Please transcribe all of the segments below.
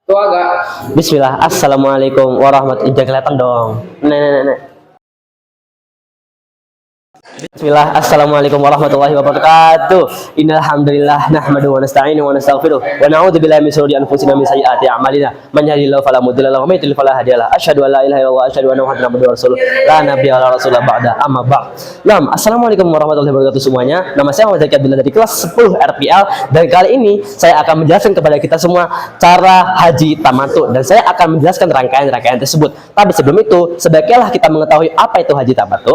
Tuh agak. Bismillah. Assalamualaikum warahmatullahi wabarakatuh. Kelihatan dong. Nek. Bismillah. Assalamualaikum warahmatullahi wabarakatuh. Innal hamdalillah nahmaduhu wa nasta'inu wa nastaghfiruh wa na'udzu billahi min shururi anfusina wa min sayyiati a'malina. Man yahdihillahu fala mudilla lahu wa man yudlil fala hadiya lahu. Asyhadu an la ilaha illallah wa asyhadu anna Muhammadan abduhu wa rasuluh. La nabiyya wa la rasula ba'da. Amma ba'd. Naam, assalamualaikum warahmatullahi wabarakatuh semuanya. Nama saya Muhammad Zaki Abdullah dari kelas 10 RPL dan kali ini saya akan menjelaskan kepada kita semua cara haji tamattu dan saya akan menjelaskan rangkaian-rangkaian tersebut. Tapi sebelum itu, sebaiknya kita mengetahui apa itu haji tamattu.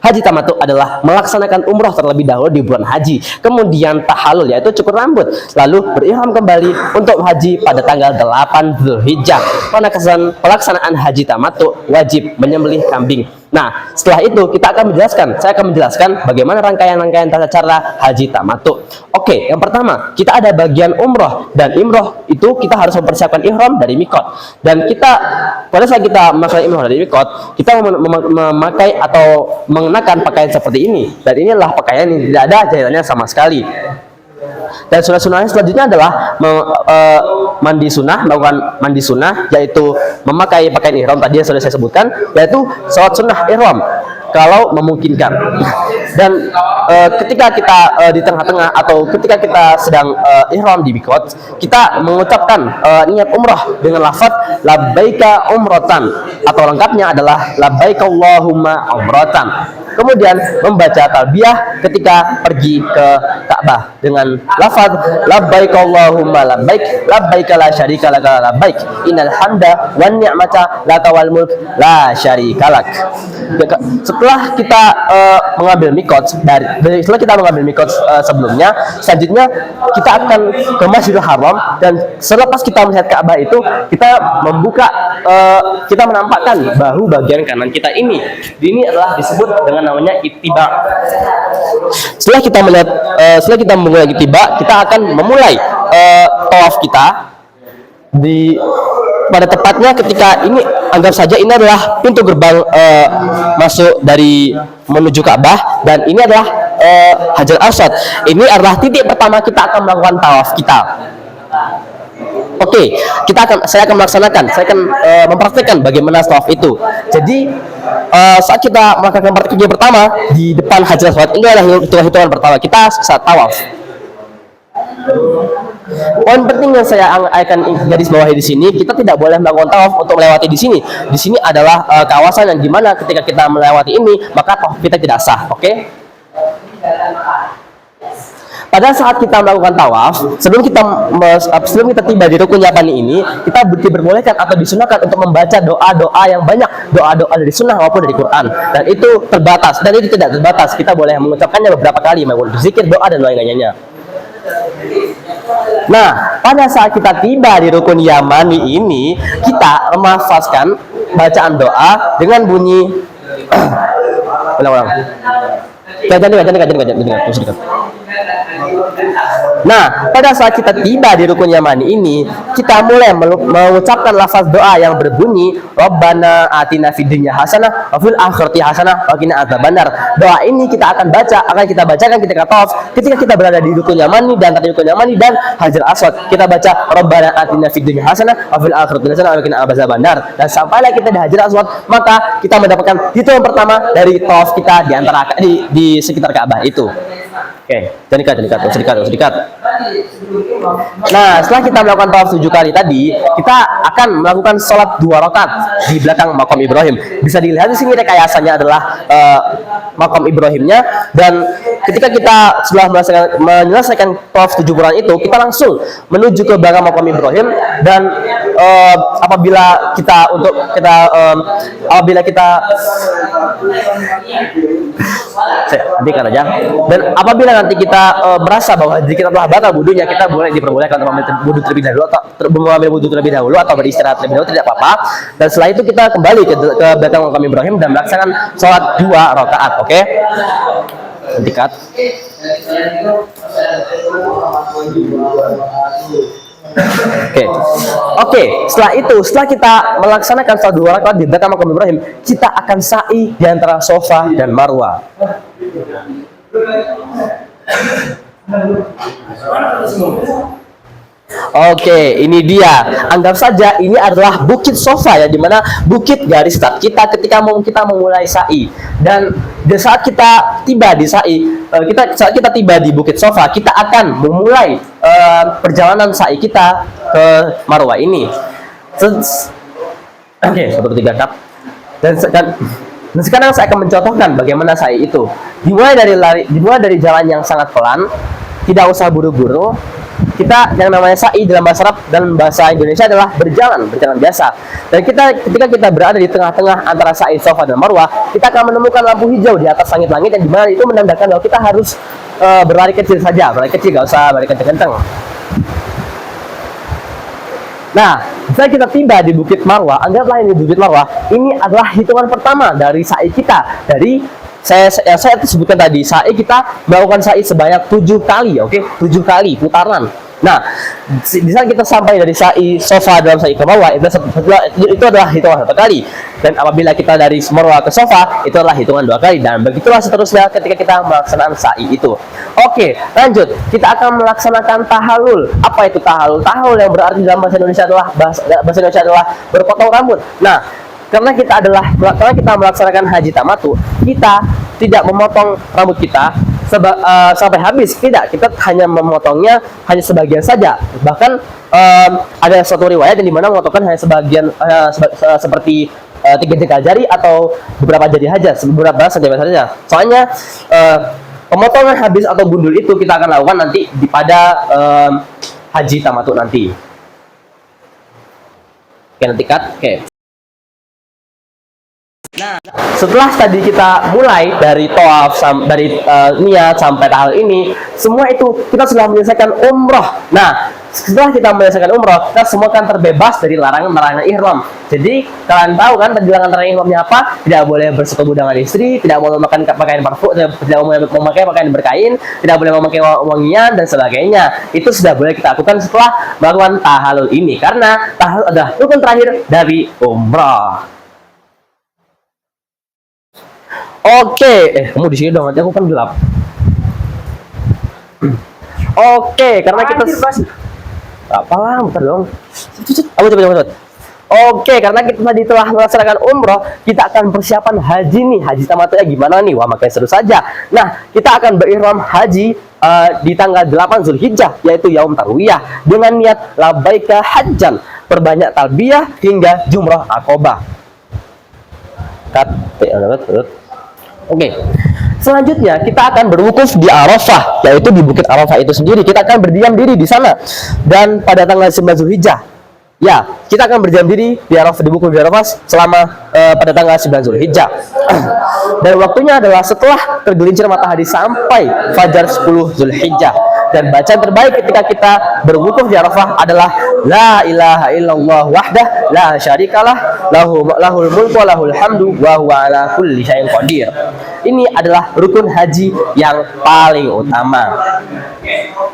Haji tamattu adalah melaksanakan umroh terlebih dahulu di bulan haji, kemudian tahallul yaitu cukur rambut, lalu berihram kembali untuk haji pada tanggal 8 Dzulhijjah. Pelaksanaan haji tamattu wajib menyembelih kambing. Nah, setelah itu saya akan menjelaskan bagaimana rangkaian-rangkaian tata cara haji tamattu. Oke, yang pertama, kita ada bagian umroh, dan umroh itu kita harus mempersiapkan ihram dari mikot. Dan pada saat kita melakukan ihram dari mikot, kita memakai atau mengenakan pakaian seperti ini. Dan inilah pakaian yang tidak ada jahitannya sama sekali. Dan sunnah-sunnahnya selanjutnya adalah melakukan mandi sunnah, yaitu memakai pakaian ihram tadi yang sudah saya sebutkan, yaitu sholat sunnah ihram kalau memungkinkan. Dan ketika kita di tengah-tengah atau ketika kita sedang ihram di mikot, kita mengucapkan niat umrah dengan lafaz labbaika umratan atau lengkapnya adalah labbaika Allahumma umratan. Kemudian membaca talbiyah ketika pergi ke Ka'bah dengan lafaz labbaik Allahumma labbaik labbaik la syarika lak labbaik innal hamda wan ni'mata laka wal mulk la syarika lak. Setelah kita mengambil mikot sebelumnya, selanjutnya kita akan ke Masjidil Haram, dan selepas kita melihat Ka'bah itu kita kita menampakkan bahu bagian kanan kita ini. Ini adalah disebut dengan namanya ittiba. Setelah kita memulai ittiba, kita akan memulai tawaf kita pada tepatnya ketika ini, anggap saja ini adalah pintu gerbang masuk dari menuju Ka'bah, dan ini adalah Hajar Aswad. Ini adalah titik pertama kita akan melakukan tawaf kita. Oke, saya akan mempraktikkan bagaimana tawaf itu. Jadi saat kita melakukan praktik pertama di depan Hajar Aswad, ini adalah hitungan pertama kita saat tawaf. Poin penting yang saya akan garis bawahi di sini, kita tidak boleh melakukan tawaf untuk melewati di sini. Di sini adalah kawasan yang dimana ketika kita melewati ini, maka tawaf kita tidak sah. Oke? Pada saat kita melakukan tawaf, sebelum kita tiba di rukun yamani ini, kita diperbolehkan atau disunahkan untuk membaca doa-doa yang banyak, doa-doa dari sunnah maupun dari Quran. Dan itu terbatas, dan itu tidak terbatas. Kita boleh mengucapkannya beberapa kali, maupun berzikir, doa, dan lain-lainnya. Nah, pada saat kita tiba di rukun yamani ini, kita melafazkan bacaan doa dengan bunyi ulang-ulang. Nah, pada saat kita tiba di rukun yamani ini, kita mulai mengucapkan lafaz doa yang berbunyi Rabbana atina fid dunya hasanah wa fil akhirati hasanah wa qina adzabannar. Doa ini akan kita bacakan ketika tawaf, ketika kita berada di rukun yamani dan antara rukun yamani dan Hajar Aswad. Kita baca Rabbana atina fid dunya hasanah wa fil akhirati hasanah wa qina adzabannar. Dan sampailah kita di Hajar Aswad, maka kita mendapatkan hitungan pertama dari tawaf kita di sekitar Ka'bah itu. Oke, sedikit. Nah, setelah kita melakukan tawaf 7 kali tadi, kita akan melakukan sholat 2 rakaat di belakang makam Ibrahim. Bisa dilihat di sini rekayasanya adalah makam Ibrahimnya, dan ketika kita sudah menyelesaikan tawaf 7 bulan itu, kita langsung menuju ke belakang makam Ibrahim. Dan apabila kita dan apabila nanti kita merasa bahwa diri kita telah batal wudunya, kita diperbolehkan untuk mengambil wudu terlebih dahulu atau beristirahat terlebih dahulu, tidak apa-apa. Dan setelah itu kita kembali ke belakang makam Ibrahim dan melaksanakan sholat 2 rakaat. Oke? Dikat. Oke. Setelah kita melaksanakan sholat 2 rakaat di belakang makam Ibrahim, kita akan sa'i di antara Safa dan Marwah. Oke, ini dia. Anggap saja ini adalah bukit sofa ya, dimana bukit garis start kita ketika kita memulai sa'i. Dan di saat kita tiba di sa'i, saat kita tiba di bukit sofa, kita akan memulai perjalanan sa'i kita ke Marwah ini. Oke, 1, 2, 3 tap. Dan sekarang saya akan mencontohkan bagaimana sa'i itu. Dimulai dari jalan yang sangat pelan, tidak usah buru-buru. Kita yang namanya sa'i dalam bahasa Arab dan bahasa Indonesia adalah berjalan biasa. Dan ketika kita berada di tengah-tengah antara sa'i, Safa dan Marwah, kita akan menemukan lampu hijau di atas langit-langit yang dimana itu menandakan bahwa kita harus berlari kecil saja, berlari kecil, gak usah berlari kenceng-kenceng. Nah, jika kita tiba di Bukit Marwah, anggaplah ini Bukit Marwah, ini adalah hitungan pertama dari sa'i kita. Dari saya sebutkan tadi, sa'i kita melakukan sa'i sebanyak 7 kali, oke? 7 kali putaran. Nah, di saat kita sampai dari sa'i Safa dalam sa'i ke Marwah, itu adalah hitungan 1 kali. Dan apabila kita dari Marwah ke Safa, itu adalah hitungan 2 kali. Dan begitulah seterusnya ketika kita melaksanakan sa'i itu. Oke, lanjut. Kita akan melaksanakan tahallul. Apa itu tahallul? Tahallul yang berarti dalam bahasa Indonesia adalah berpotong rambut. Nah, karena kita melaksanakan haji tamattu, kita tidak memotong rambut kita sampai habis, tidak, kita hanya memotongnya hanya sebagian saja. Bahkan ada suatu riwayat yang dimana memotongkan hanya sebagian, seperti 3 jengkal jari atau beberapa jari saja, beberapa sentimeter saja. Soalnya pemotongan habis atau gundul itu kita akan lakukan nanti pada haji tamattu nanti. Oke, nanti cut. Oke. Nah, setelah tadi kita mulai dari tawaf, dari niat sampai tahal ini, semua itu kita sudah menyelesaikan umroh. Nah, setelah kita menyelesaikan umroh, kita semua kan terbebas dari larangan ihram. Jadi kalian tahu kan larangan ihramnya apa? Tidak boleh bersetubuh dengan istri, tidak boleh memakai pakaian parfum, tidak boleh memakai pakaian berkain, tidak boleh memakai wangian dan sebagainya. Itu sudah boleh kita lakukan setelah melakukan tahallul ini, karena tahallul adalah rukun terakhir dari umroh. Oke, kamu di sini dong, nanti aku kan gelap. Oke, karena kita apalah, bentar dong. Aku coba. Oke, karena kita tadi telah melaksanakan umroh, kita akan persiapan haji nih. Haji tamattunya gimana nih? Wah, makanya seru saja. Nah, kita akan berihram haji di tanggal 8 Zulhijjah, yaitu Yaum Tarwiyah, dengan niat labbaika hajjan, perbanyak talbiyah hingga jumrah akobah. Oke. Selanjutnya kita akan berwukuf di Arafah, yaitu di Bukit Arafah itu sendiri. Kita akan berdiam diri di sana. Dan pada tanggal 9 Zulhijjah, ya, kita akan berdiam diri di Arafah, di Bukit Arafah selama pada tanggal 9 Zulhijjah. Dan waktunya adalah setelah tergelincir matahari sampai fajar 10 Zulhijjah. Dan bacaan terbaik ketika kita berwukuf di Arafah adalah la ilaha illallah wahdah la syarikalah lahul mulku wa lahul hamdu wa huwa ala kulli syai'in qadir. Ini adalah rukun haji yang paling utama.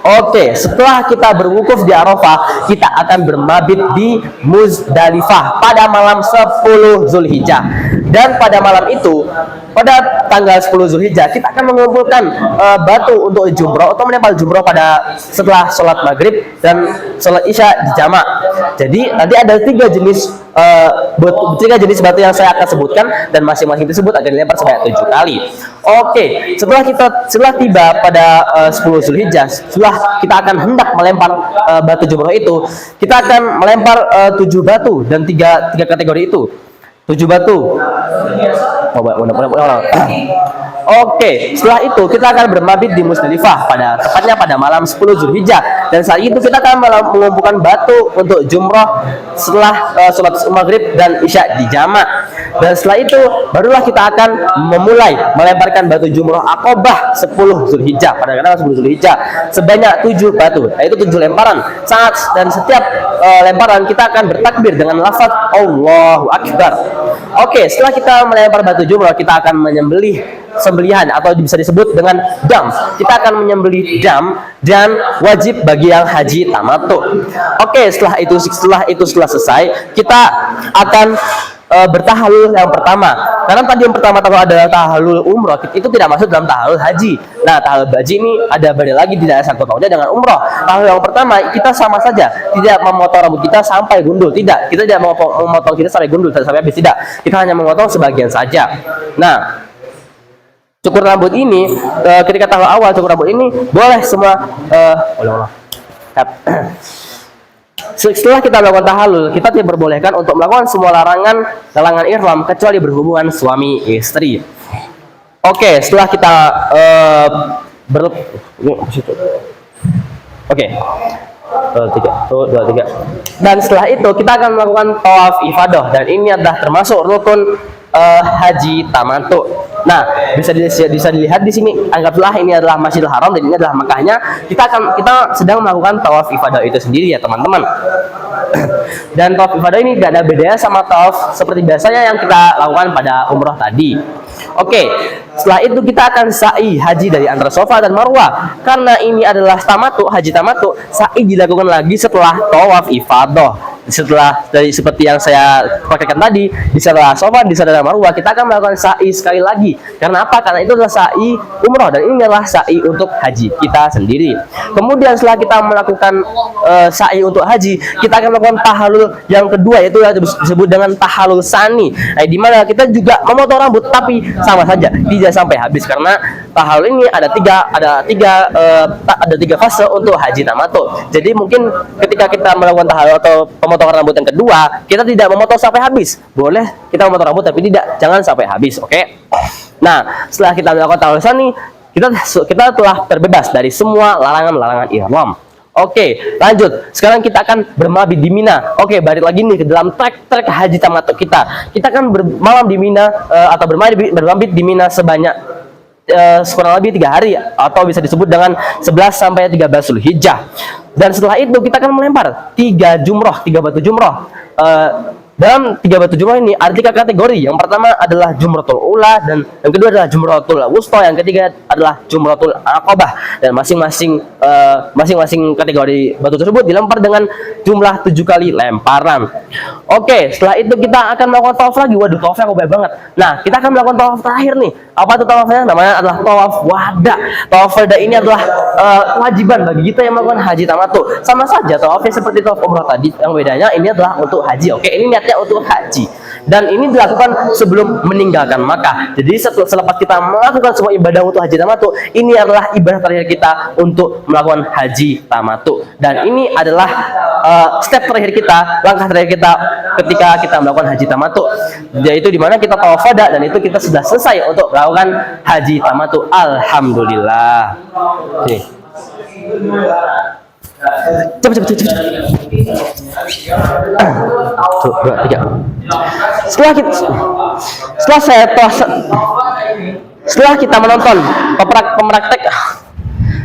Oke, setelah kita berwukuf di Arafah, kita akan bermabit di Muzdalifah pada malam 10 Zulhijjah. Dan pada malam itu, pada tanggal 10 Zulhijjah, kita akan mengumpulkan batu untuk jumroh atau menempel jumroh pada setelah sholat maghrib dan sholat isya di jamak. Jadi nanti ada 3 jenis batu yang saya akan sebutkan, dan masing-masing tersebut akan dilempar sebanyak 7 kali. Oke, setelah tiba pada 10 Zulhijjah, setelah kita akan hendak melempar batu jumroh itu, kita akan melempar 7 batu dan tiga kategori itu. 7 batu. Oke, setelah itu kita akan bermabit di Muzdalifah tepatnya pada malam 10 Zulhijjah. Dan saat itu kita akan mengumpulkan batu untuk jumroh setelah sholat maghrib dan isya di jamak. Dan setelah itu barulah kita akan memulai melemparkan batu jumroh akobah 10 Zulhijjah pada tanggal 10 Zulhijjah sebanyak 7 batu, yaitu 7 lemparan. Dan setiap lemparan kita akan bertakbir dengan lafaz Allahu Akbar. Oke, setelah kita melempar batu jumroh, kita akan menyembelih sembelihan atau bisa disebut dengan dam. Kita akan menyembelih dam dan wajib bagi yang haji tamattu. Oke, setelah itu selesai, kita akan bertahalul yang pertama. Karena tadi yang pertama adalah tahalul umroh, itu tidak masuk dalam tahalul haji. Nah, tahalul haji ini ada beda lagi, tidak ada sangkut pautnya dengan umroh. Tahalul yang pertama kita sama saja, tidak memotong rambut kita sampai gundul, tidak. Kita tidak memotong kita sampai gundul sampai habis, tidak. Kita hanya memotong sebagian saja. Nah, cukur rambut ini ketika tahun awal cukur rambut ini boleh semua setelah kita melakukan tahalul, kita tidak diperbolehkan untuk melakukan semua larangan ihram kecuali berhubungan suami istri. Oke, setelah kita dan setelah itu kita akan melakukan tawaf ifadah, dan ini adalah termasuk rukun haji tamattu. Nah, bisa dilihat di sini, anggaplah ini adalah Masjidil Haram dan ini adalah Mekahnya. Kita sedang melakukan tawaf ifadah itu sendiri ya teman-teman. Dan tawaf ifadah ini tidak ada bedanya sama tawaf seperti biasanya yang kita lakukan pada umroh tadi. Oke, setelah itu kita akan sa'i haji dari antara Safa dan Marwah. Karena ini adalah tamattu, haji tamattu, sa'i dilakukan lagi setelah tawaf ifadah. Setelah dari seperti yang saya praktekkan tadi, di setelah Safa, di setelah Marwah, kita akan melakukan sa'i sekali lagi. Karena apa? Karena itu adalah sa'i umroh dan ini adalah sa'i untuk haji kita sendiri. Kemudian setelah kita melakukan sa'i untuk haji, kita akan melakukan tahalul yang kedua, yaitu yang disebut dengan tahalul sani. Nah, di mana kita juga memotong rambut, tapi sama saja tidak sampai habis, karena tahalul ini ada tiga fase untuk haji tamattu. Jadi mungkin ketika kita melakukan tahalul atau pemotongan rambut yang kedua, kita tidak memotong sampai habis. Boleh kita memotong rambut tapi jangan sampai habis, oke? Nah, setelah kita melakukan tahalul sani, kita telah terbebas dari semua larangan-larangan ihram. Oke, lanjut. Sekarang kita akan bermabit di Mina. Oke, balik lagi nih ke dalam trek haji tamattu kita. Kita akan bermalam di Mina atau bermabit di Mina sebanyak kurang lebih 3 hari, atau bisa disebut dengan 11 sampai 13 Zulhijjah. Dan setelah itu kita akan melempar 3 batu jumroh. Dalam 3 batu jumroh ini ada 3 kategori. Yang pertama adalah jumratul ula, dan yang kedua adalah jumratul wusta, yang ketiga adalah jumratul aqabah. Dan masing-masing kategori batu tersebut dilempar dengan jumlah 7 kali lemparan. Oke, setelah itu kita akan melakukan tawaf lagi. Waduh, tawafnya banyak banget. Nah, kita akan melakukan tawaf terakhir nih. Apa itu tawafnya? Namanya adalah tawaf wada. Tawaf wada ini adalah kewajiban bagi kita yang melakukan haji tamattu. Sama saja tawafnya seperti tawaf umrah tadi, yang bedanya ini adalah untuk haji. Oke, ini niatnya untuk haji, dan ini dilakukan sebelum meninggalkan Makkah. Jadi selepas kita melakukan semua ibadah untuk haji tamattu, ini adalah ibadah terakhir kita untuk melakukan haji tamattu, dan ini adalah step terakhir kita, langkah terakhir kita ketika kita melakukan haji tamattu, yaitu dimana kita tawaf wada, dan itu kita sudah selesai untuk melakukan haji tamattu. Alhamdulillah. Oke. Cepat. 1, 2, 3. Setelah kita menonton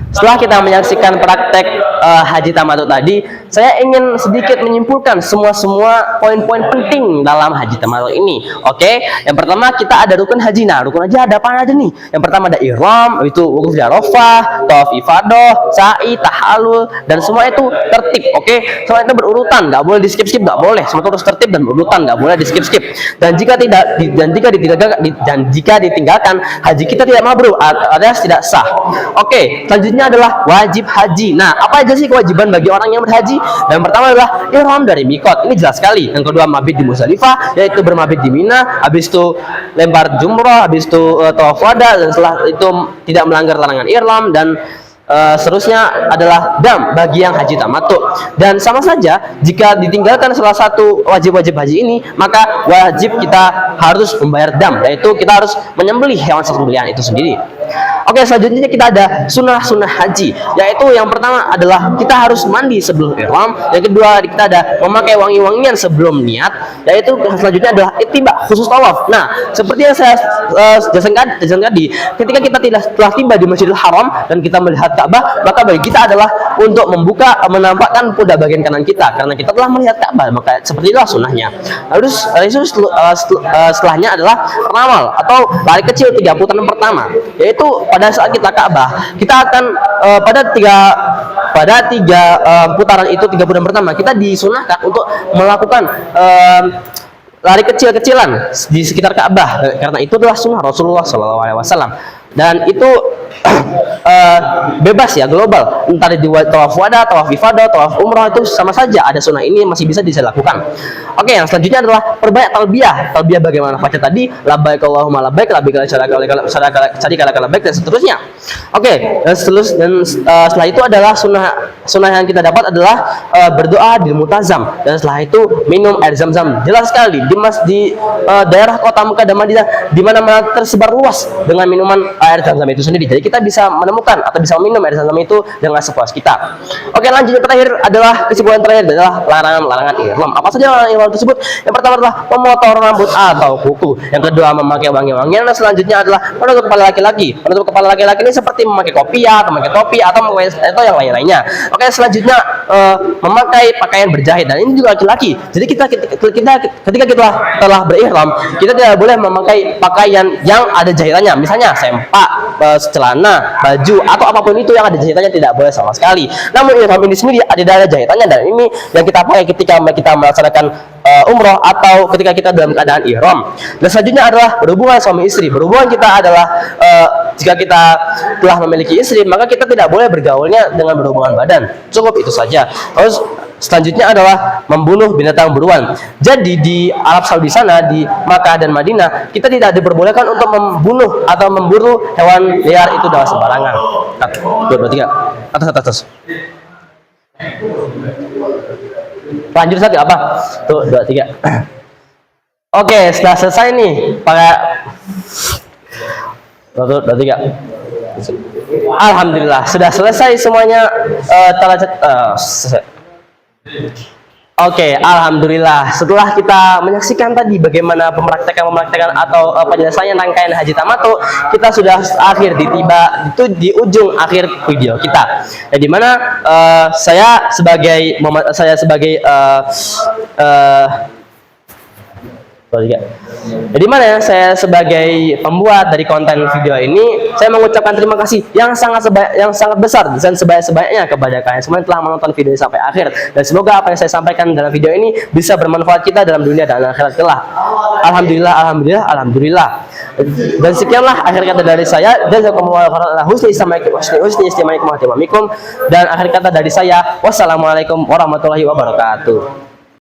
setelah kita menyaksikan praktek haji tamattu tadi, saya ingin sedikit menyimpulkan semua poin-poin penting dalam haji tamattu ini. Oke, yang pertama kita ada rukun haji. Nah, rukun haji ada apa aja nih? Yang pertama ada ihram, itu wukuf di Arafah, tawaf ifadah, sa'i, tahalul, dan semua itu tertib. Oke, semua itu berurutan, nggak boleh di skip-skip, nggak boleh. Semua itu harus tertib dan berurutan, nggak boleh di skip-skip. Dan jika ditinggalkan, haji kita tidak mabrur, alias tidak sah. Oke, selanjutnya adalah wajib haji. Nah, apa aja sih kewajiban bagi orang yang berhaji? Yang pertama adalah ihram dari mikot. Ini jelas sekali. Yang kedua, mabit di Muzdalifah, yaitu bermabit di Mina. Habis itu lempar jumrah, habis itu tawaf wada, dan setelah itu tidak melanggar larangan ihram, dan seterusnya adalah dam bagi yang haji tamattu. Dan sama saja jika ditinggalkan salah satu wajib-wajib haji ini, maka wajib kita harus membayar dam, yaitu kita harus menyembelih hewan sembelihan itu sendiri. Oke, selanjutnya kita ada sunnah-sunnah haji, yaitu yang pertama adalah kita harus mandi sebelum ihram, yang kedua kita ada memakai wangi-wangian sebelum niat, yaitu selanjutnya adalah ittiba, khusus tawaf. Nah, seperti yang saya jelaskan tadi, ketika kita telah tiba di Masjidil Haram dan kita melihat Ka'bah, maka bagi kita adalah untuk menampakkan pundak bagian kanan kita, karena kita telah melihat Ka'bah. Maka seperti itulah sunnahnya. Setelahnya adalah ramal atau lari kecil 3 putaran pertama, yaitu pada saat kita Ka'bah, kita akan pada tiga putaran itu, 3 putaran pertama kita disunahkan untuk melakukan lari kecil-kecilan di sekitar Ka'bah, karena itu adalah sunnah Rasulullah SAW, dan itu bebas ya, global, entah di tawaf wada, tawaf ifadah, tawaf umrah, itu sama saja ada sunnah ini masih bisa dilakukan. Oke, yang selanjutnya adalah perbanyak talbiyah. Talbiyah bagaimana baca tadi, labbaik Allahumma labbaik, labbaik syarika labbaik, dan seterusnya. Oke, dan setelah itu adalah sunnah yang kita dapat adalah berdoa di multazam, dan setelah itu minum air zam-zam. Jelas sekali di daerah kota Mekah dan Madinah di mana-mana tersebar luas dengan minuman air zam-zam itu sendiri. Jadi kita bisa menemukan atau bisa minum air zam-zam itu dengan sepuas kita. Oke, lanjut yang terakhir adalah kesimpulan terakhir adalah larangan ihram. Apa saja larangan ihram tersebut? Yang pertama adalah memotong rambut atau kuku. Yang kedua memakai wangi-wangian, dan selanjutnya adalah menutup kepala laki-laki. Menutup kepala laki-laki ini seperti memakai kopiah atau memakai topi atau yang lain-lainnya. Oke, selanjutnya memakai pakaian berjahit, dan ini juga laki-laki. Jadi ketika kita telah berihram, kita tidak boleh memakai pakaian yang ada jahitannya, misalnya sempak, celana, baju, atau apapun itu yang ada jahitannya tidak boleh sama sekali. Namun ihram ini sendiri ada jahitannya, dan ini yang kita pakai ketika kita melaksanakan umroh atau ketika kita dalam keadaan ihram. Dan selanjutnya adalah berhubungan suami istri. Berhubungan kita adalah jika kita telah memiliki istri, maka kita tidak boleh bergaulnya dengan berhubungan badan. Cukup itu saja. Terus selanjutnya adalah membunuh binatang buruan. Jadi di Arab Saudi sana, di Makkah dan Madinah, kita tidak diperbolehkan untuk membunuh atau memburu hewan liar itu dengan sembarangan. 2, 3. Atas. Lanjut saja apa? Tuh, 2, 3. Oke, setelah selesai nih pakai 1, 2, 3. Alhamdulillah sudah selesai semuanya. Selesai. Oke, alhamdulillah. Setelah kita menyaksikan tadi bagaimana pemraktekan atau penyelesaian rangkaian haji tamattu, kita sudah di ujung akhir video kita. Di mana saya sebagai Jadi mana saya sebagai pembuat dari konten video ini, saya mengucapkan terima kasih yang sangat besar dan sebaik-baiknya kepada kalian semua yang telah menonton video ini sampai akhir, dan semoga apa yang saya sampaikan dalam video ini bisa bermanfaat kita dalam dunia dan akhirat kelak. Alhamdulillah. Dan sekianlah akhir kata dari saya, dan husni istimaikum, dan akhir kata dari saya, wassalamualaikum warahmatullahi wabarakatuh.